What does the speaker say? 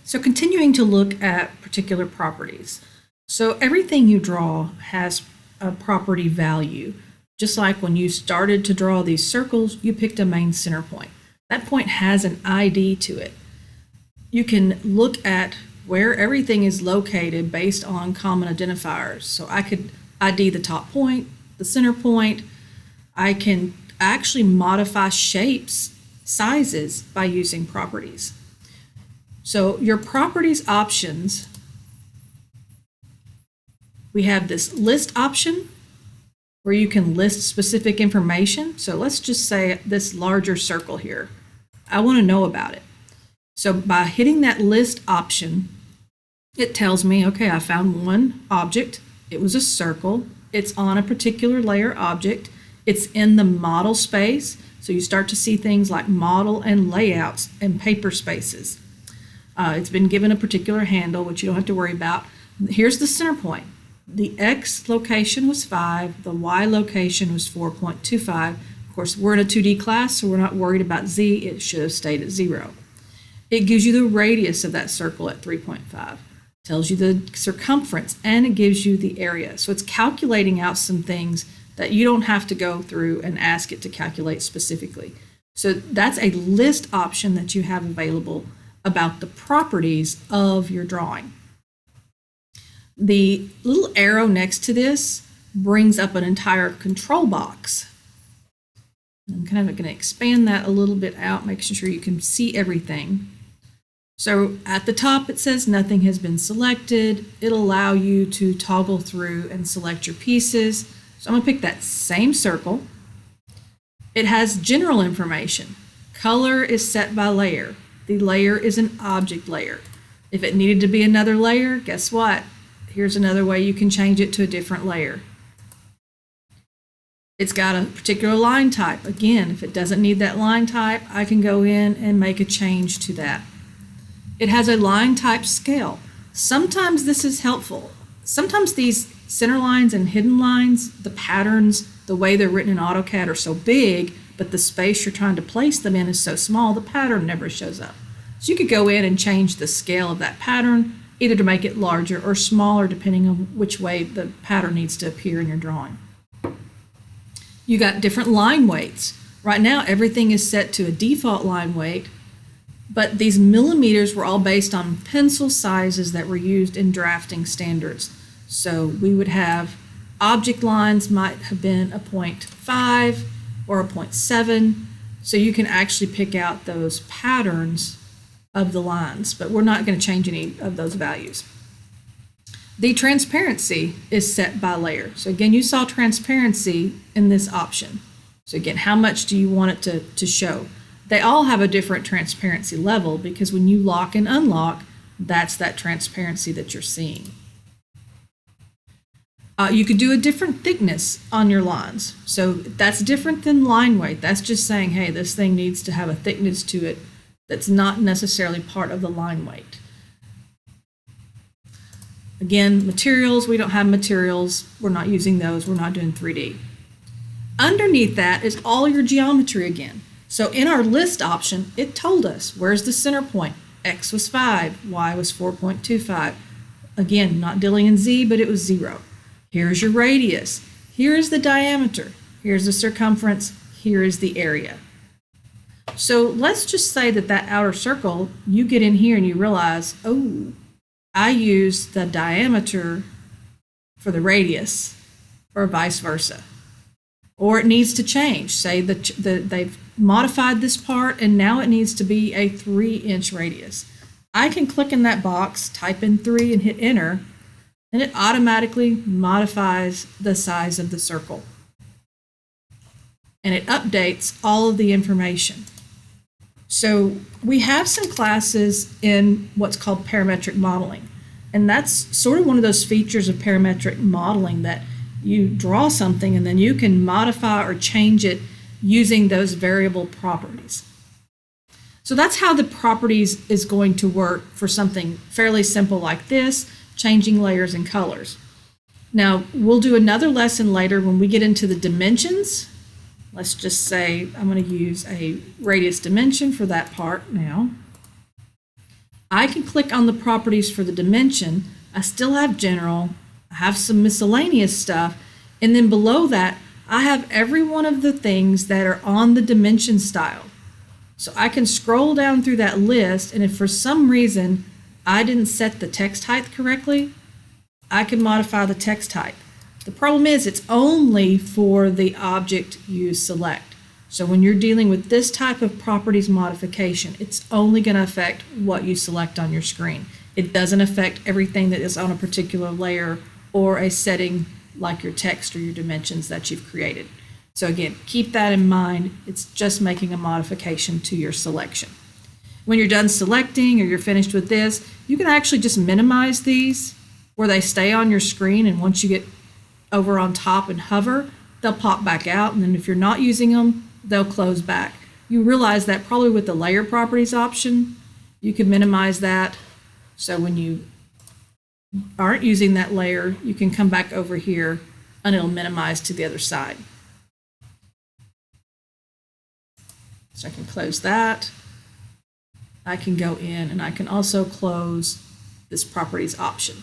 So continuing to look at particular properties. So everything you draw has a property value. Just like when you started to draw these circles, you picked a main center point. That point has an ID to it. You can look at where everything is located based on common identifiers. So I could ID the top point, the center point. I can actually modify shapes, sizes by using properties. So your properties options, we have this list option where you can list specific information. So let's just say this larger circle here. I want to know about it. So by hitting that list option, it tells me, okay, I found one object. It was a circle. It's on a particular layer object. It's in the model space. So you start to see things like model and layouts and paper spaces. It's been given a particular handle, which you don't have to worry about. Here's the center point. The X location was 5. The Y location was 4.25. Of course, we're in a 2D class, so we're not worried about Z. It should have stayed at 0. It gives you the radius of that circle at 3.5. Tells you the circumference, and it gives you the area. So it's calculating out some things that you don't have to go through and ask it to calculate specifically. So that's a list option that you have available about the properties of your drawing. The little arrow next to this brings up an entire control box. I'm kind of going to expand that a little bit out, making sure you can see everything. So at the top it says nothing has been selected. It'll allow you to toggle through and select your pieces. So I'm going to pick that same circle. It has general information. Color is set by layer. The layer is an object layer. If it needed to be another layer, guess what? Here's another way you can change it to a different layer. It's got a particular line type. Again, if it doesn't need that line type, I can go in and make a change to that. It has a line type scale. Sometimes this is helpful. Sometimes these center lines and hidden lines, the patterns, the way they're written in AutoCAD are so big, but the space you're trying to place them in is so small, the pattern never shows up. So you could go in and change the scale of that pattern, either to make it larger or smaller, depending on which way the pattern needs to appear in your drawing. You got different line weights. Right now, everything is set to a default line weight, but these millimeters were all based on pencil sizes that were used in drafting standards. So we would have object lines might have been a 0.5 or a 0.7. So you can actually pick out those patterns of the lines, but we're not going to change any of those values. The transparency is set by layer. So again, you saw transparency in this option. So again, how much do you want it to show? They all have a different transparency level because when you lock and unlock, that's that transparency that you're seeing. You could do a different thickness on your lines. So that's different than line weight. That's just saying, hey, this thing needs to have a thickness to it that's not necessarily part of the line weight. Again, materials, we don't have materials. We're not using those. We're not doing 3D. Underneath that is all your geometry again. So in our list option, it told us, where's the center point? X was 5, Y was 4.25. Again, not dealing in Z, but it was 0. Here's your radius. Here is the diameter. Here's the circumference. Here is the area. So let's just say that outer circle, you get in here and you realize, oh, I used the diameter for the radius, or vice versa. Or it needs to change. Say that they've modified this part and now it needs to be a 3-inch radius. I can click in that box, type in 3 and hit enter, and it automatically modifies the size of the circle. And it updates all of the information. So we have some classes in what's called parametric modeling. And that's sort of one of those features of parametric modeling, that you draw something and then you can modify or change it using those variable properties. So that's how the properties is going to work for something fairly simple like this, changing layers and colors. Now, we'll do another lesson later when we get into the dimensions. Let's just say I'm going to use a radius dimension for that part now. I can click on the properties for the dimension. I still have general, I have some miscellaneous stuff, and then below that, I have every one of the things that are on the dimension style. So I can scroll down through that list, and if for some reason I didn't set the text height correctly, I can modify the text height. The problem is it's only for the object you select. So when you're dealing with this type of properties modification, it's only going to affect what you select on your screen. It doesn't affect everything that is on a particular layer or a setting like your text or your dimensions that you've created. So again, keep that in mind. It's just making a modification to your selection. When you're done selecting or you're finished with this, you can actually just minimize these where they stay on your screen, and once you get over on top and hover, they'll pop back out, and then if you're not using them, they'll close back. You realize that probably with the layer properties option, you can minimize that. So when you aren't using that layer, you can come back over here and it'll minimize to the other side. So I can close that. I can go in and I can also close this properties option.